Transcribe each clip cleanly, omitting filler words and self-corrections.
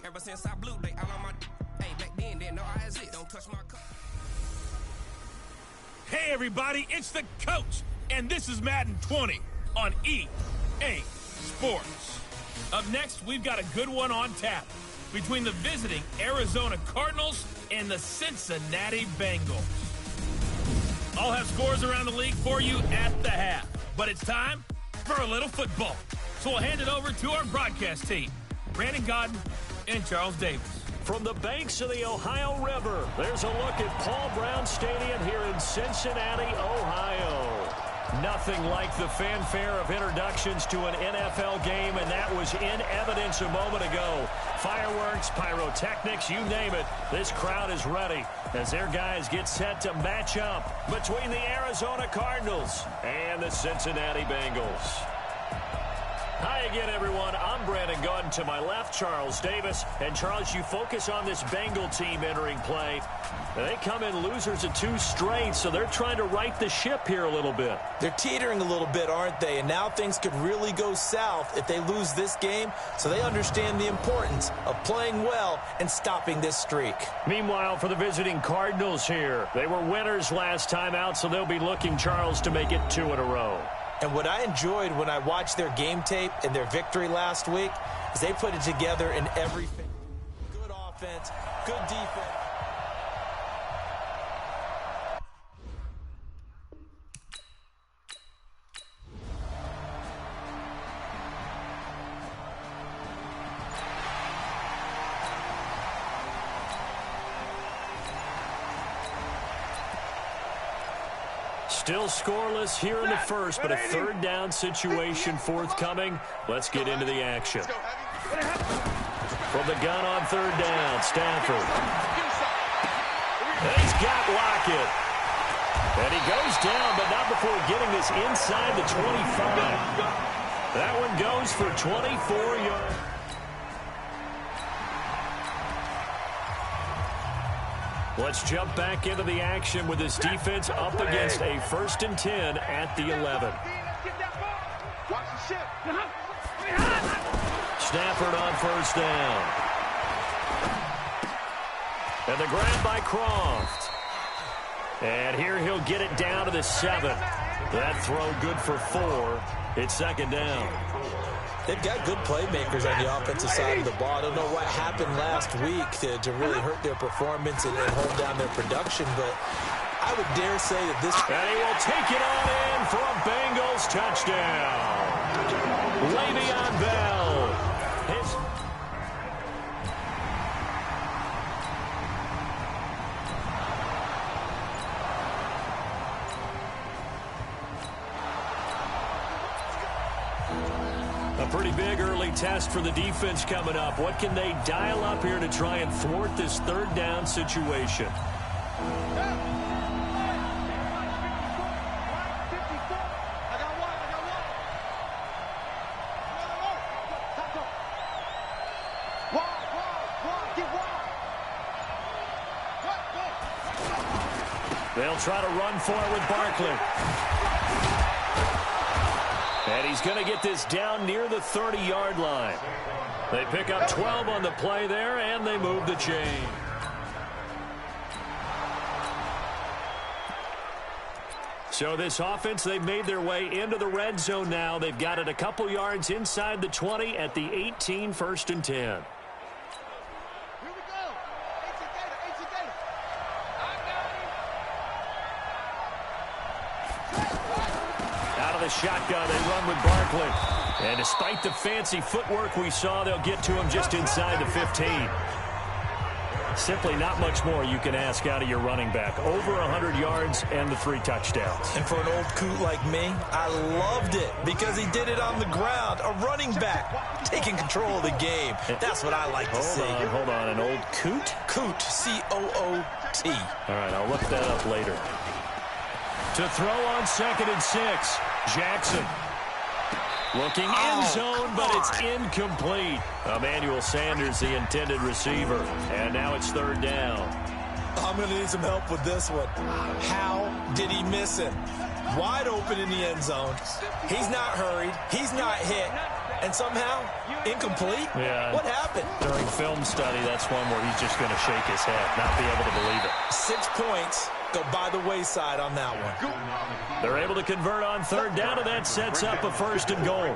Ever since I blew, they all on my hey, back then, didn't know I exist. Don't touch my cup. Hey, everybody, it's the coach, and this is Madden 20 on EA Sports. Up next, we've got a good one on tap between the visiting Arizona Cardinals and the Cincinnati Bengals. I'll have scores around the league for you at the half, but it's time for a little football. So we'll hand it over to our broadcast team, Brandon Godden and Charles Davis. From the banks of the Ohio River, there's a look at Paul Brown Stadium here in Cincinnati, Ohio. Nothing like the fanfare of introductions to an NFL game, and that was in evidence a moment ago. Fireworks, pyrotechnics, you name it. This crowd is ready as their guys get set to match up between the Arizona Cardinals and the Cincinnati Bengals. Hi again, everyone. I'm Brandon Godden. To my left, Charles Davis. And, Charles, you focus on this Bengal team entering play. They come in losers of 2 straight, so they're trying to right the ship here a little bit. They're teetering a little bit, aren't they? And now things could really go south if they lose this game, so they understand the importance of playing well and stopping this streak. Meanwhile, for the visiting Cardinals here, they were winners last time out, so they'll be looking, Charles, to make it 2 in a row. And what I enjoyed when I watched their game tape and their victory last week is they put it together in everything. Good offense, good defense. Still scoreless here in the first, but a third down situation forthcoming. Let's get into the action. From the gun on third down, Stafford. And he's got Lockett. And he goes down, but not before getting this inside the 25. That one goes for 24 yards. Let's jump back into the action with this defense up against a 1st and 10 at the 11. Stafford on first down. And the grab by Croft. And here he'll get it down to the 7. That throw good for 4. It's 2nd down. They've got good playmakers on the offensive side of the ball. I don't know what happened last week to really hurt their performance and hold down their production, but I would dare say that this... And he will take it on in for a Bengals touchdown. Le'Veon Bell. A pretty big early test for the defense coming up. What can they dial up here to try and thwart this third down situation? They'll try to run for it with Barkley. And he's going to get this down near the 30-yard line. They pick up 12 on the play there, and they move the chain. So this offense, they've made their way into the red zone now. They've got it a couple yards inside the 20 at the 18, 1st and 10. Shotgun, they run with Barkley. And despite the fancy footwork we saw, they'll get to him just inside the 15. Simply not much more you can ask out of your running back. Over 100 yards and the 3 touchdowns. And for an old coot like me, I loved it because he did it on the ground. A running back taking control of the game. That's what I like to see. Hold on. An old coot? Coot, C-O-O-T. All right, I'll look that up later. To throw on 2nd and 6. Jackson looking end zone, but it's incomplete. Emmanuel Sanders, the intended receiver. And now it's 3rd down. I'm going to need some help with this one. How did he miss him? Wide open in the end zone. He's not hurried. He's not hit. and somehow incomplete? Yeah. What happened? During film study, that's one where he's just going to shake his head, not be able to believe it. 6 points go by the wayside on that one. They're able to convert on third down, and that sets up a 1st and goal.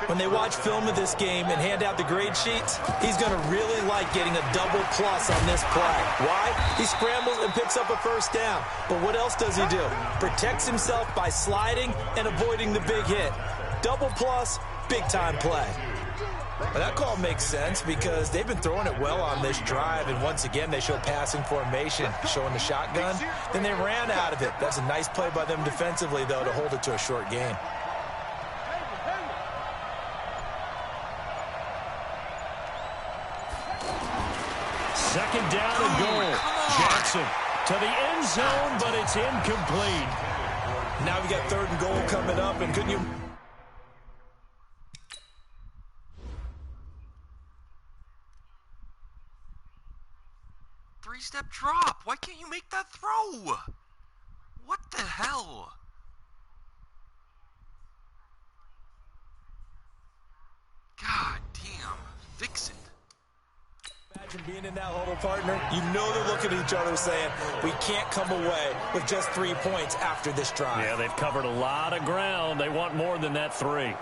When they watch film of this game and hand out the grade sheets, he's going to really like getting a double plus on this play. Why? He scrambles and picks up a 1st down. But what else does he do? Protects himself by sliding and avoiding the big hit. Double plus, big-time play. Well, that call makes sense because they've been throwing it well on this drive, and once again they show passing formation, showing the shotgun. Then they ran out of it. That's a nice play by them defensively, though, to hold it to a short gain. Second down and goal. Jackson to the end zone, but it's incomplete. Now we got 3rd and goal coming up, and couldn't you... Three-step drop. Why can't you make that throw? What the hell? God damn. Fix it. Imagine being in that huddle, partner. You know they're looking at each other saying, we can't come away with just 3 points after this drive. Yeah, they've covered a lot of ground. They want more than that 3.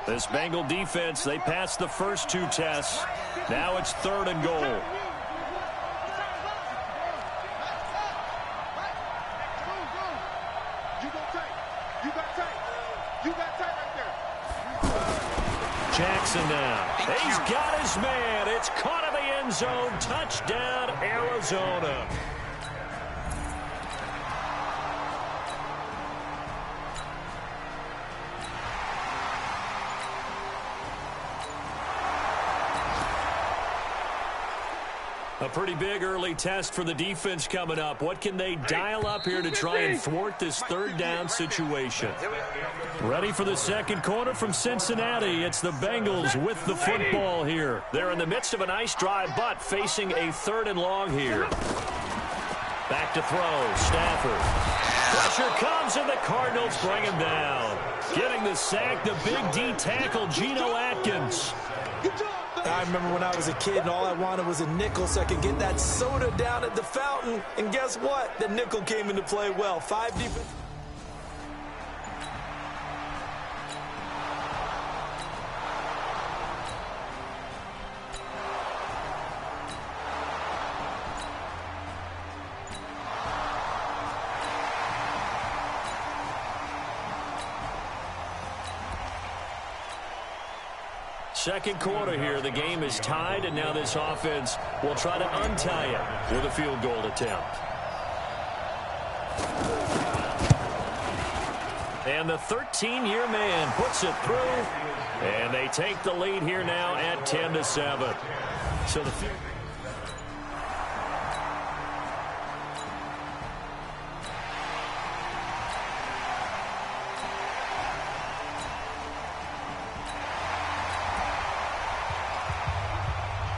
This Bengal defense, they passed the first 2 tests. Now it's 3rd and goal. Jackson now. He's got his man. It's caught in the end zone. Touchdown, Arizona. A pretty big early test for the defense coming up. What can they dial up here to try and thwart this 3rd down situation? Ready for the second quarter from Cincinnati. It's the Bengals with the football here. They're in the midst of a nice drive, but facing a 3rd and long here. Back to throw. Stafford. Pressure comes, and the Cardinals bring him down. Getting the sack, the big D tackle, Geno Atkins. I remember when I was a kid and all I wanted was a nickel so I could get that soda down at the fountain. And guess what? The nickel came into play well. 5 defense. Second quarter here. The game is tied, and now this offense will try to untie it with a field goal attempt. And the 13-year man puts it through, and they take the lead here now at 10-7. So the field.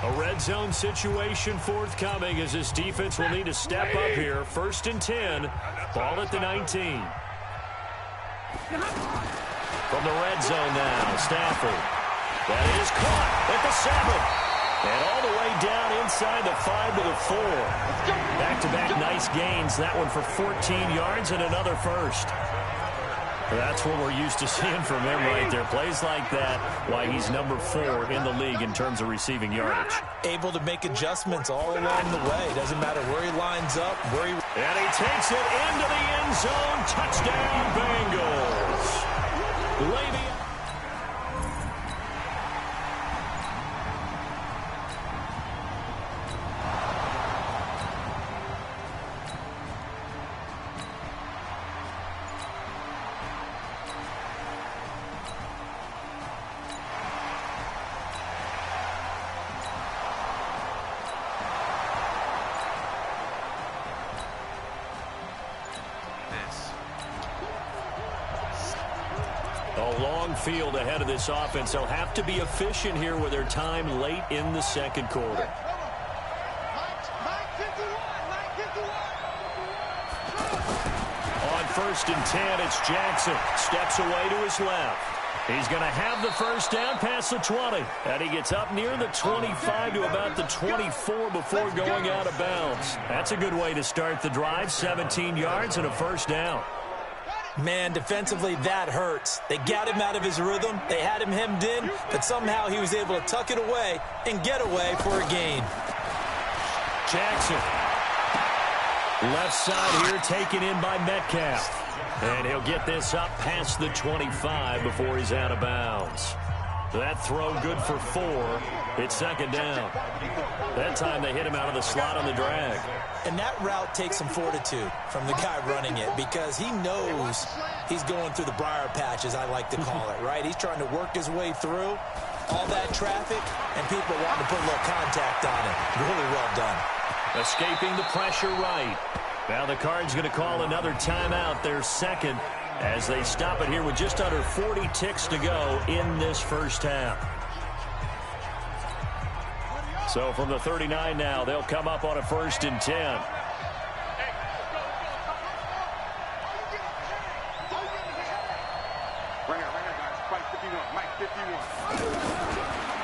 A red zone situation forthcoming as this defense will need to step up here. 1st and 10. Ball at the 19. From the red zone now, Stafford. That is caught at the 7. And all the way down inside the 5 to the 4. Back-to-back nice gains. That one for 14 yards and another first. That's what we're used to seeing from him right there. Plays like that, why he's number 4 in the league in terms of receiving yardage. Able to make adjustments all along the way. Doesn't matter where he lines up, where he... And he takes it into the end zone. Touchdown, Bengals. Levy. A long field ahead of this offense. They'll have to be efficient here with their time late in the second quarter. On 1st and 10, it's Jackson. Steps away to his left. He's going to have the first down past the 20. And he gets up near the 25 to about the 24 before going out of bounds. That's a good way to start the drive. 17 yards and a first down. Man, defensively, that hurts. They got him out of his rhythm. They had him hemmed in, but somehow he was able to tuck it away and get away for a gain. Jackson. Left side here taken in by Metcalf. And he'll get this up past the 25 before he's out of bounds. That throw good for 4. It's second down. That time they hit him out of the slot on the drag. And that route takes some fortitude from the guy running it because he knows he's going through the briar patch, as I like to call it, right? He's trying to work his way through all that traffic, and people want to put a little contact on it. Really well done. Escaping the pressure right. Now the Cards going to call another timeout, their second, as they stop it here with just under 40 ticks to go in this first half. So from the 39 now, they'll come up on a 1st and 10.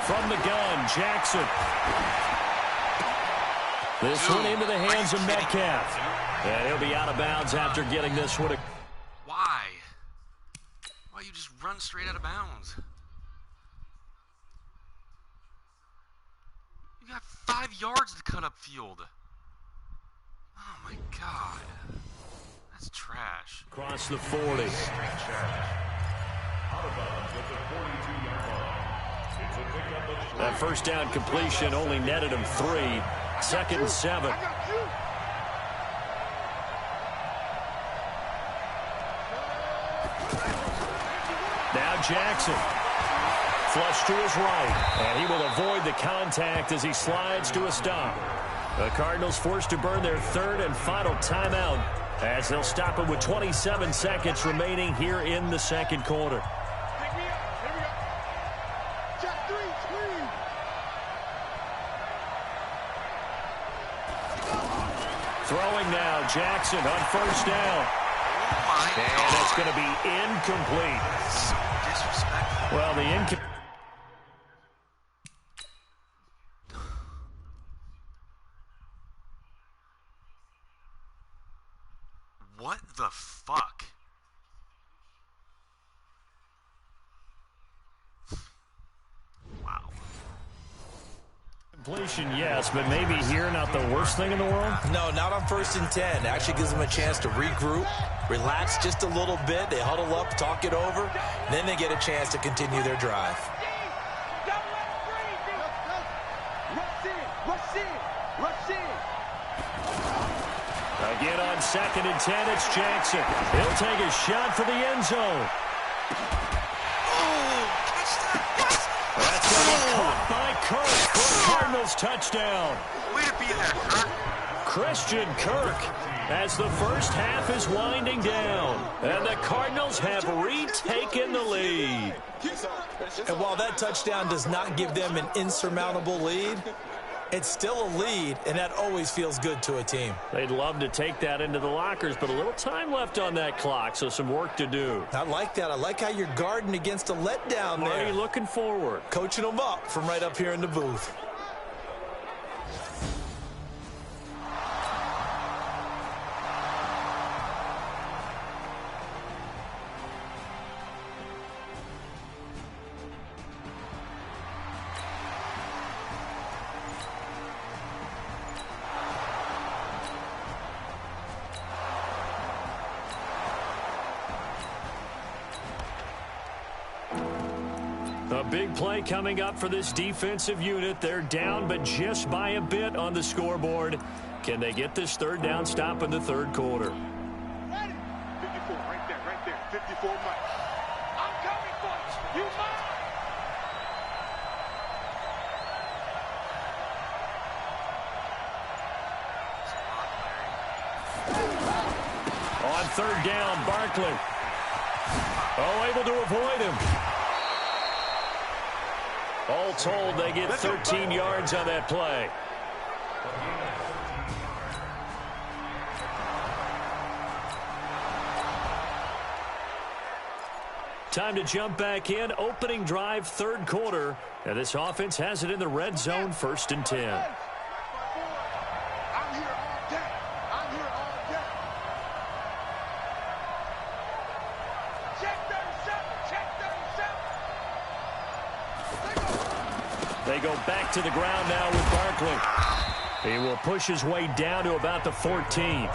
From the gun, Jackson. This one into the hands of Metcalf. And he'll be out of bounds after getting this one. Why? Why you just run straight out of bounds? You got 5 yards to cut up field. Oh my God. That's trash. Across the 40. That first down completion only netted him 3. 2nd and 7. Now Jackson. Flush to his right. And he will avoid the contact as he slides to a stop. The Cardinals forced to burn their 3rd and final timeout as they'll stop it with 27 seconds remaining here in the second quarter. Throwing now, Jackson on 1st down. And it's going to be incomplete. So disrespectful. Well, the What the fuck? Wow. completion, yes, but maybe here not the worst thing in the world? No, not on 1st and 10. Actually gives them a chance to regroup, relax just a little bit. They huddle up, talk it over. Then they get a chance to continue their drive. Again on 2nd and 10, it's Jackson. He'll take a shot for the end zone. Oh, catch that. Yes. That's going to be caught by Kirk for a Cardinals touchdown. Way to be there, Kirk. Christian Kirk, as the first half is winding down. And the Cardinals have retaken the lead. And while that touchdown does not give them an insurmountable lead, it's still a lead, and that always feels good to a team. They'd love to take that into the lockers, but a little time left on that clock, so some work to do. I like that. I like how you're guarding against a letdown there. Marty looking forward. Coaching them up from right up here in the booth. A big play coming up for this defensive unit. They're down, but just by a bit on the scoreboard. Can they get this third down stop in the third quarter? 54, right there. 54, Mike. I'm coming, folks. You mine. On third down, Barkley. Oh, able to avoid him. All told, they get 13 yards on that play. Time to jump back in. Opening drive, third quarter. And this offense has it in the red zone, 1st and 10. I'm here all day. I'm here all day. Check 37. Check 37. They go back to the ground now with Barkley. He will push his way down to about the 14.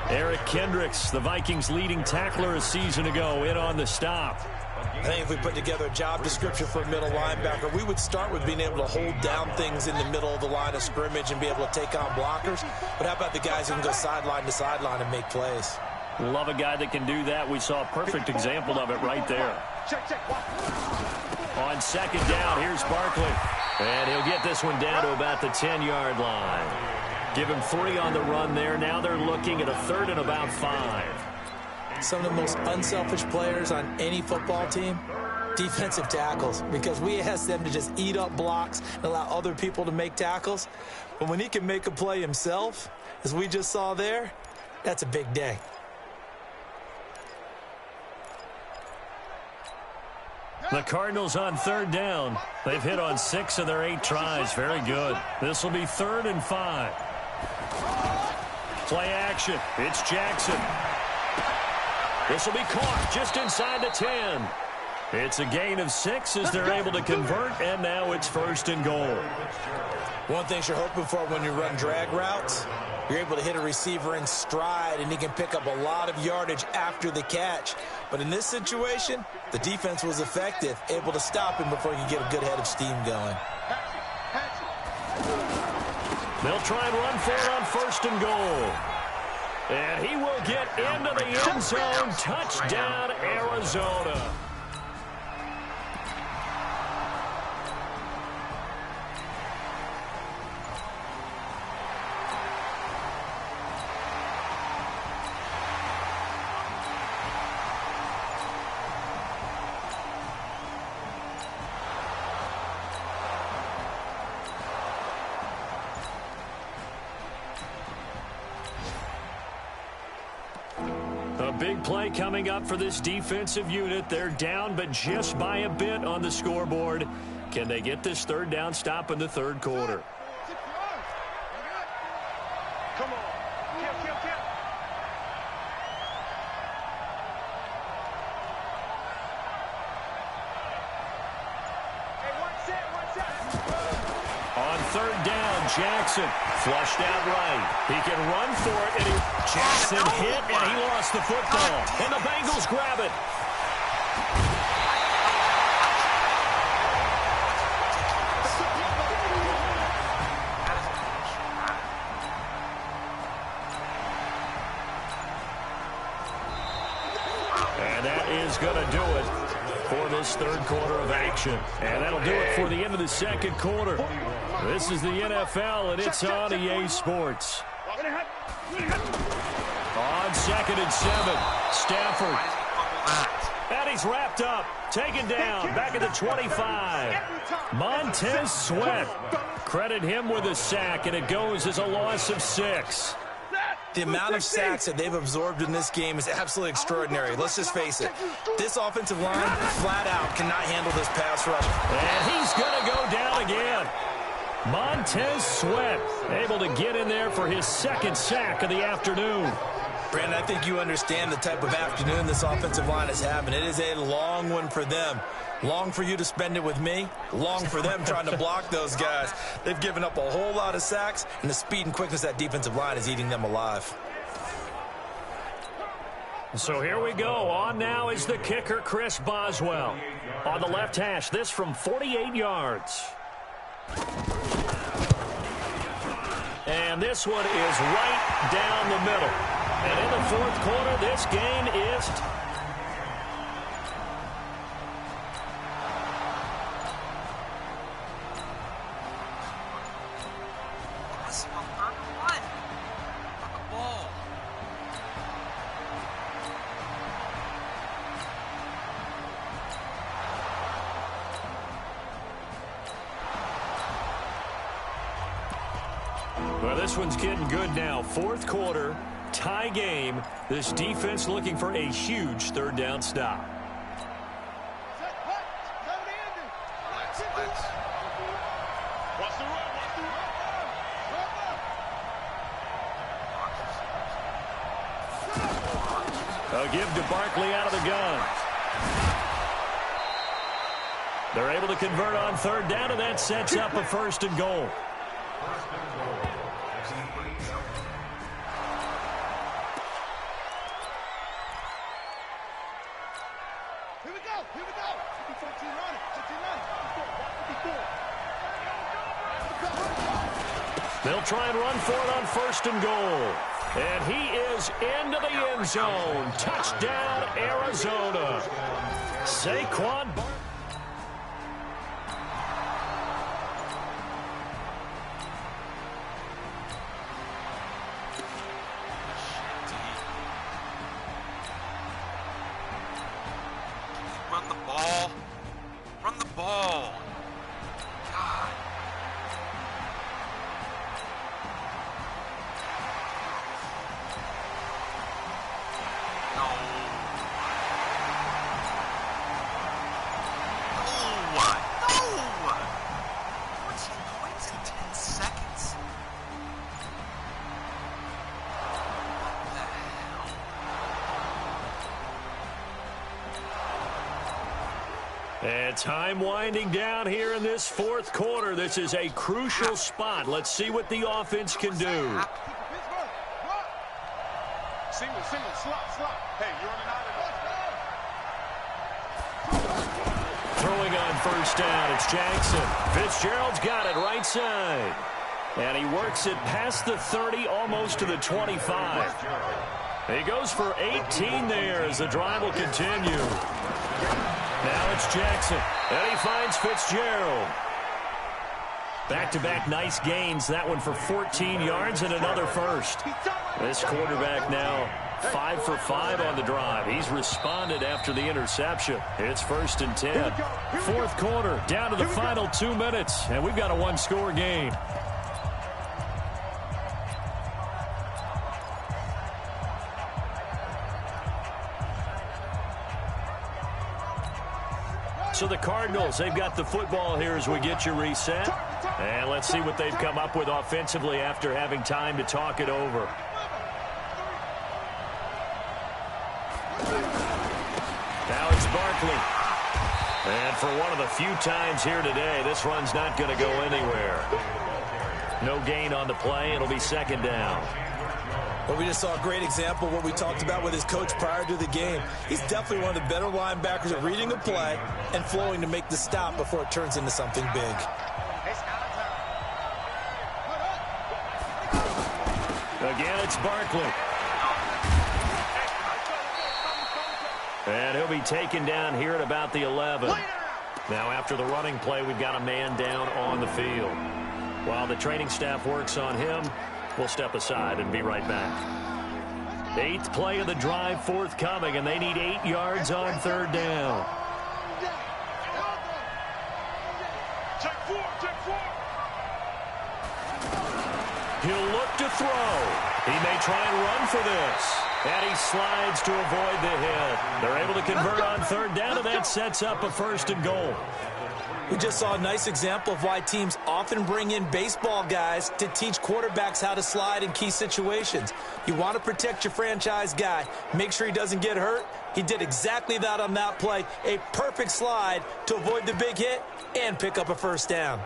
Eric Kendricks, the Vikings' leading tackler a season ago, in on the stop. I think if we put together a job description for a middle linebacker, we would start with being able to hold down things in the middle of the line of scrimmage and be able to take on blockers. But how about the guys who can go sideline to sideline and make plays? Love a guy that can do that. We saw a perfect example of it right there. On 2nd down, here's Barkley. And he'll get this one down to about the 10-yard line. Give him 3 on the run there. Now they're looking at a 3rd and about 5. Some of the most unselfish players on any football team, defensive tackles, because we ask them to just eat up blocks and allow other people to make tackles. But when he can make a play himself, as we just saw there, that's a big day. The Cardinals on 3rd down. They've hit on 6 of their 8 tries. Very good. This will be 3rd and 5. Play action. It's Jackson. This will be caught just inside the 10. It's a gain of 6 as they're able to convert, and now it's 1st and goal. One thing you're hoping for when you run drag routes, you're able to hit a receiver in stride, and he can pick up a lot of yardage after the catch. But in this situation, the defense was effective, able to stop him before he could get a good head of steam going. They'll try and run for it on 1st and goal. And he will get into the end zone. Touchdown, Arizona. A big play coming up for this defensive unit. They're down, but just by a bit on the scoreboard. Can they get this 3rd down stop in the 3rd quarter? Come on. Kill. Hey, one set. On 3rd down, Jackson flushed out right. He can run for it, and Jackson hit, and he lost the football. And the Bengals grab it. And that is going to do it for this 3rd quarter of action. And that'll do it for the end of the 2nd quarter. This is the NFL, and it's on EA Sports. On 2nd and 7, Stafford. And he's wrapped up, taken down, back at the 25. Montez Sweat. Credit him with a sack, and it goes as a loss of 6. The amount of sacks that they've absorbed in this game is absolutely extraordinary. Let's just face it. This offensive line, flat out, cannot handle this pass rush. And he's going to go down again. Montez Sweat able to get in there for his 2nd sack of the afternoon. Brandon, I think you understand the type of afternoon this offensive line is having. It is a long one for them. Long for you to spend it with me. Long for them trying to block those guys. They've given up a whole lot of sacks, and the speed and quickness of that defensive line is eating them alive. So here we go. On now is the kicker, Chris Boswell. On the left hash, this from 48 yards. And this one is right down the middle. And in the 4th quarter, this game is... This one, 3rd and 1. Got the ball. Well, this one's getting good now. 4th quarter, tie game. This defense looking for a huge 3rd down stop. They'll give to Barkley out of the gun. They're able to convert on third down, and that sets up a 1st and goal. Here we go. 14 running. They'll try and run for it on 1st and goal. And he is into the end zone. Touchdown, Arizona. Saquon. Run the ball. Run the ball. God. No. What's he points in 10 seconds? What the hell? And time winding down here in this 4th quarter. This is a crucial spot. Let's see what the offense can do. Single, slot. Hey, you're on an island. Throwing on 1st down, it's Jackson. Fitzgerald's got it right side. And he works it past the 30, almost to the 25. He goes for 18 there as the drive will continue. Now it's Jackson, and he finds Fitzgerald. Back-to-back nice gains, that one for 14 yards and another 1st. This quarterback now 5 for 5 on the drive. He's responded after the interception. It's 1st and 10. 4th quarter, down to the final 2 minutes, and we've got a 1-score game. So the Cardinals, they've got the football here as we get you reset. And let's see what they've come up with offensively after having time to talk it over. Now it's Barkley. And for one of the few times here today, this run's not going to go anywhere. No gain on the play. It'll be 2nd down. Well, we just saw a great example of what we talked about with his coach prior to the game. He's definitely one of the better linebackers at reading a play and flowing to make the stop before it turns into something big. Again, it's Barkley. And he'll be taken down here at about the 11. Now, after the running play, we've got a man down on the field. While the training staff works on him, we'll step aside and be right back. 8th play of the drive forthcoming, and they need 8 yards on 3rd down. He'll look to throw. He may try and run for this. And he slides to avoid the hit. They're able to convert on 3rd down, and that sets up a 1st and goal. We just saw a nice example of why teams often bring in baseball guys to teach quarterbacks how to slide in key situations. You want to protect your franchise guy. Make sure he doesn't get hurt. He did exactly that on that play. A perfect slide to avoid the big hit and pick up a 1st down.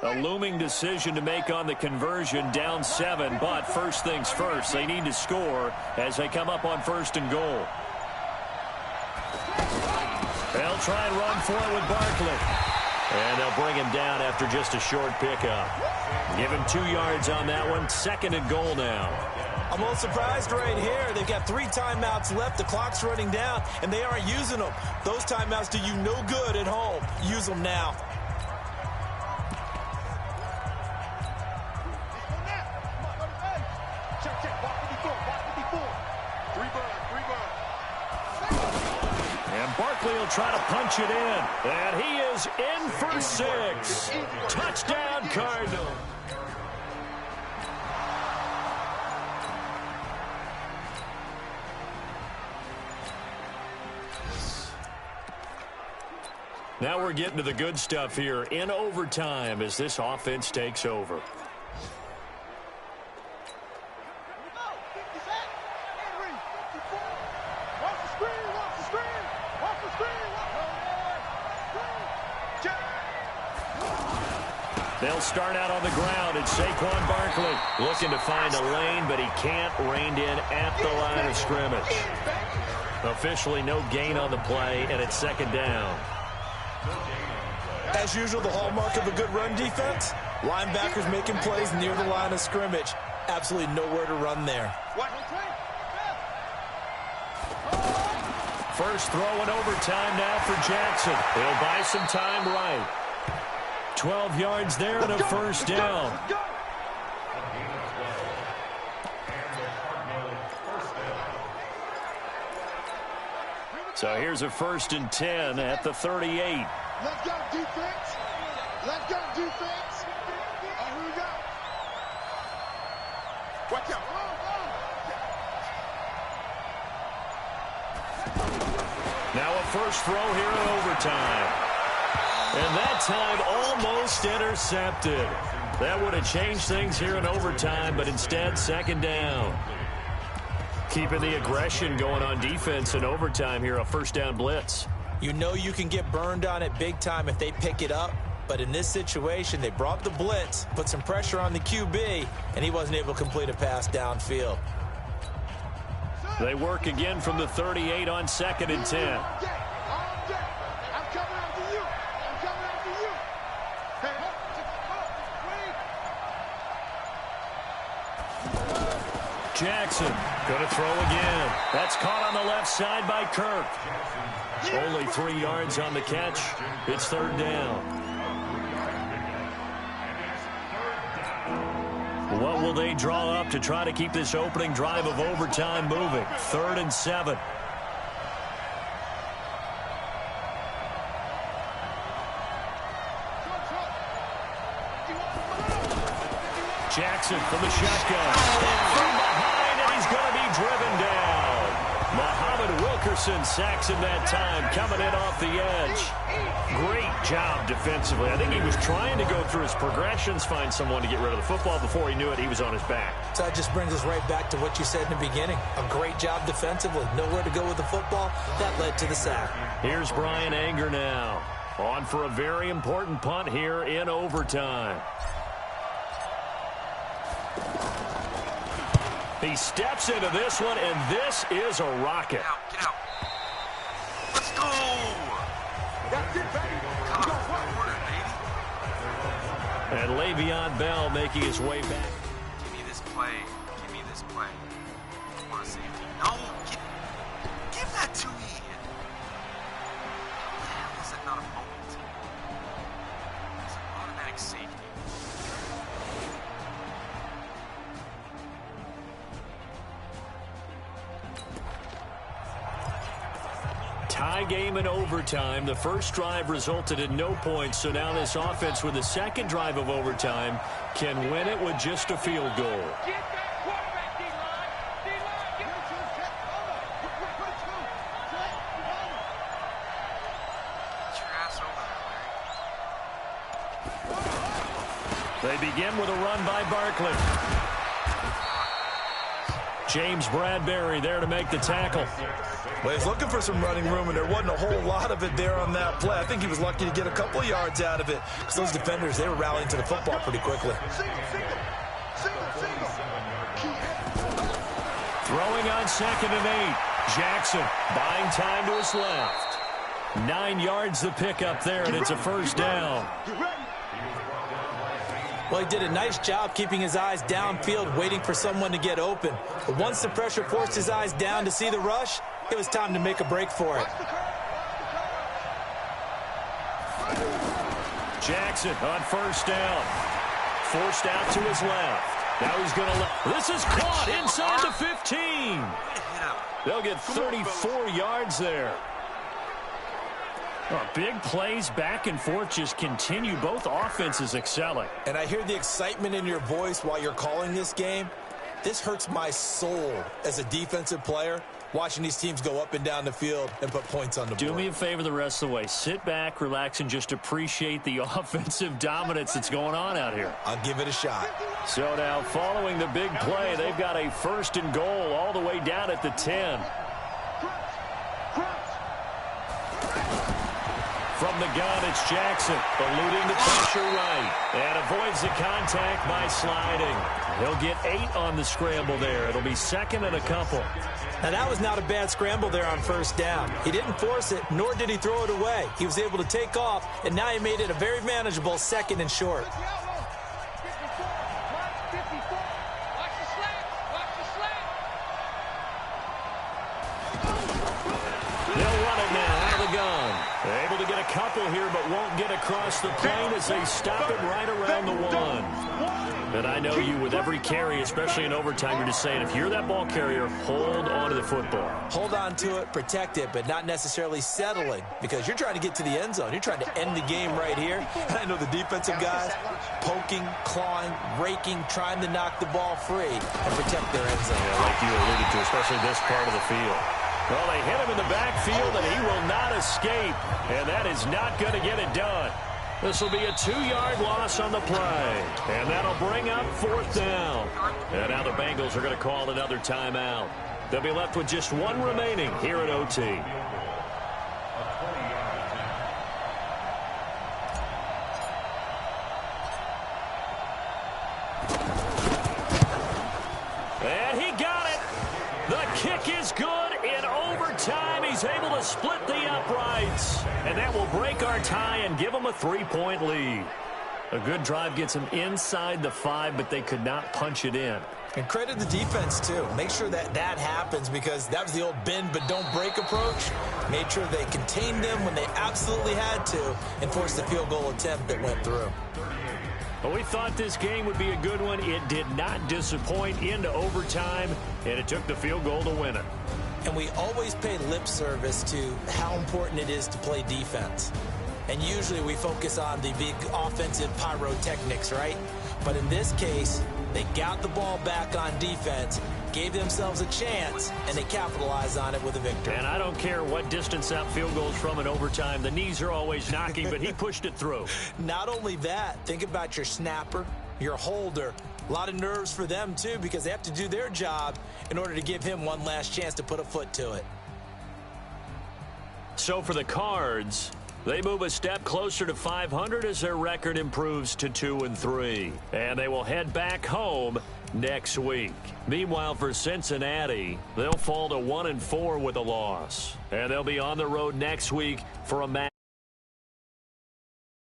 A looming decision to make on the conversion, down 7, but first things first, they need to score as they come up on 1st and goal. They'll try and run for it with Barkley. And they'll bring him down after just a short pickup. Give him 2 yards on that one, 2nd and goal now. I'm a little surprised right here. They've got 3 timeouts left. The clock's running down, and they aren't using them. Those timeouts do you no good at home. Use them now. Barkley will try to punch it in. And he is in for 6. Touchdown, Cardinal. Now we're getting to the good stuff here in overtime as this offense takes over. They'll start out on the ground, and Saquon Barkley looking to find a lane, but he can't rein in at the line of scrimmage. Officially no gain on the play, and it's second down. As usual, the hallmark of a good run defense, linebackers making plays near the line of scrimmage. Absolutely nowhere to run there. First throw in overtime now for Jackson. He'll buy some time right. 12 yards there and a first down. So here's a 1st and 10 at the 38. Let's go, defense. Let's go, defense. Oh, here we go. Watch out. Now a first throw here in overtime. And that time almost intercepted. That would have changed things here in overtime, but instead second down. Keeping the aggression going on defense in overtime here, a first down blitz. You know you can get burned on it big time if they pick it up. But in this situation, they brought the blitz, put some pressure on the QB, and he wasn't able to complete a pass downfield. They work again from the 38 on 2nd and 10. Jackson going to throw again. That's caught on the left side by Kirk. Only 3 yards on the catch. It's third down. What will they draw up to try to keep this opening drive of overtime moving? 3rd and 7. Jackson from the shotgun. From behind, and he's going to be driven down. Muhammad Wilkerson sacks him that time, coming in off the edge. Great job defensively. I think he was trying to go through his progressions, find someone to get rid of the football. Before he knew it, he was on his back. So that just brings us right back to what you said in the beginning. A great job defensively. Nowhere to go with the football. That led to the sack. Here's Brian Anger now. On for a very important punt here in overtime. He steps into this one, and this is a rocket. Get out, get out. Let's go! That's it, baby. Come on, quarter, baby. And Le'Veon Bell making his way back. Give me this play. Give me this play. I want a safety. No! Give that to me! How the hell is that not a moment? It's an automatic safety. Tie game in overtime. The first drive resulted in no points, so now this offense with the second drive of overtime can win it with just a field goal. Get that quarterback, D-line. D-line, get it to him. Get your ass over there, Larry. They begin with a run by Barkley. James Bradbury there to make the tackle. Well, he's looking for some running room, and there wasn't a whole lot of it there on that play. I think he was lucky to get a couple of yards out of it, because those defenders, they were rallying to the football pretty quickly. Throwing on 2nd and 8. Jackson buying time to his left. 9 yards the pickup there, and it's a first down. Well, he did a nice job keeping his eyes downfield, waiting for someone to get open. But once the pressure forced his eyes down to see the rush, it was time to make a break for it. Jackson on first down. Forced out to his left. Now he's going to this is caught inside the 15. They'll get 34 yards there. Oh, big plays back and forth just continue. Both offenses excelling. And I hear the excitement in your voice while you're calling this game. This hurts my soul as a defensive player, watching these teams go up and down the field and put points on the board. Do me a favor the rest of the way. Sit back, relax, and just appreciate the offensive dominance that's going on out here. I'll give it a shot. So now, following the big play, they've got a 1st and goal all the way down at the 10. From the gun, it's Jackson, eluding the pressure right, and avoids the contact by sliding. He'll get 8 on the scramble there. It'll be second and a couple. Now, that was not a bad scramble there on first down. He didn't force it, nor did he throw it away. He was able to take off, and now he made it a very manageable second and short. Able to get a couple here, but won't get across the plane as they stop it right around the 1. And I know you, with every carry, especially in overtime, you're just saying, if you're that ball carrier, hold on to the football. Hold on to it, protect it, but not necessarily settling, because you're trying to get to the end zone. You're trying to end the game right here. And I know the defensive guys poking, clawing, raking, trying to knock the ball free and protect their end zone. Yeah, like you alluded to, especially this part of the field. Well, they hit him in the backfield, and he will not escape. And that is not going to get it done. This will be a 2-yard loss on the play. And that'll bring up 4th down. And now the Bengals are going to call another timeout. They'll be left with just 1 remaining here at OT. And he got it. The kick is good. In overtime, he's able to split the uprights. And that will break our tie and give him a 3-point lead. A good drive gets him inside the 5, but they could not punch it in. And credit the defense, too. Make sure that happens, because that was the old bend but don't break approach. Made sure they contained them when they absolutely had to and forced the field goal attempt that went through. Well, we thought this game would be a good one. It did not disappoint into overtime, and it took the field goal to win it. And we always pay lip service to how important it is to play defense. And usually we focus on the big offensive pyrotechnics, right? But in this case, they got the ball back on defense, gave themselves a chance, and they capitalized on it with a victory. And I don't care what distance that field goes from in overtime. The knees are always knocking, but he pushed it through. Not only that, think about your snapper, your holder. A lot of nerves for them, too, because they have to do their job in order to give him one last chance to put a foot to it. So for the Cards, they move a step closer to 500 as their record improves to 2-3. And they will head back home next week. Meanwhile, for Cincinnati, they'll fall to 1-4 with a loss. And they'll be on the road next week for a match.